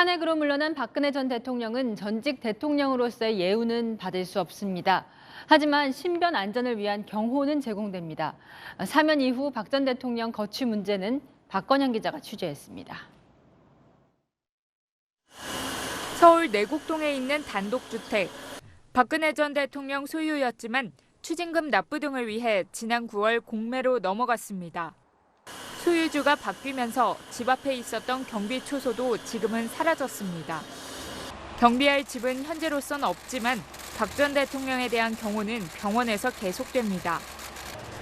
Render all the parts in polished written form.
탄핵으로 물러난 박근혜 전 대통령은 전직 대통령으로서의 예우는 받을 수 없습니다. 하지만 신변 안전을 위한 경호는 제공됩니다. 사면 이후 박 전 대통령 거취 문제는 박건영 기자가 취재했습니다. 서울 내곡동에 있는 단독주택. 박근혜 전 대통령 소유였지만 추징금 납부 등을 위해 지난 9월 공매로 넘어갔습니다. 소유주가 바뀌면서 집 앞에 있었던 경비 초소도 지금은 사라졌습니다. 경비할 집은 현재로선 없지만 박 전 대통령에 대한 경호는 병원에서 계속됩니다.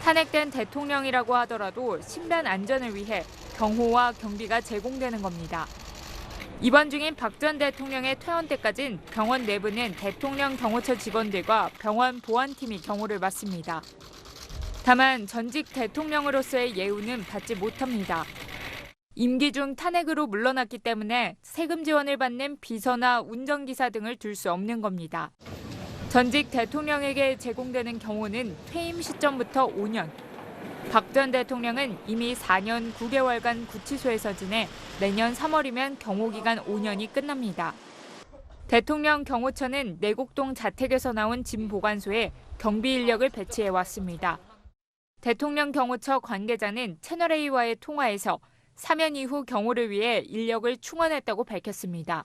탄핵된 대통령이라고 하더라도 신변 안전을 위해 경호와 경비가 제공되는 겁니다. 입원 중인 박 전 대통령의 퇴원 때까진 병원 내부는 대통령 경호처 직원들과 병원 보안팀이 경호를 맡습니다. 다만 전직 대통령으로서의 예우는 받지 못합니다. 임기 중 탄핵으로 물러났기 때문에 세금 지원을 받는 비서나 운전기사 등을 둘 수 없는 겁니다. 전직 대통령에게 제공되는 경호는 퇴임 시점부터 5년. 박 전 대통령은 이미 4년 9개월간 구치소에서 지내 내년 3월이면 경호기간 5년이 끝납니다. 대통령 경호처는 내곡동 자택에서 나온 짐 보관소에 경비 인력을 배치해왔습니다. 대통령 경호처 관계자는 채널A와의 통화에서 사면 이후 경호를 위해 인력을 충원했다고 밝혔습니다.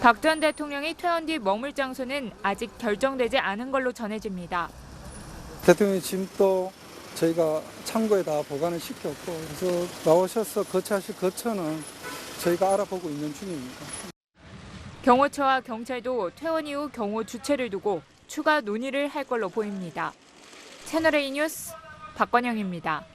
박 전 대통령이 퇴원 뒤 머물 장소는 아직 결정되지 않은 걸로 전해집니다. 대통령의 짐도 저희가 창고에 다 보관을 시켰고, 그래서 나오셔서 거처하실 거처는 저희가 알아보고 있는 중입니다. 경호처와 경찰도 퇴원 이후 경호 주체를 두고 추가 논의를 할 걸로 보입니다. 채널A 뉴스 박건영입니다.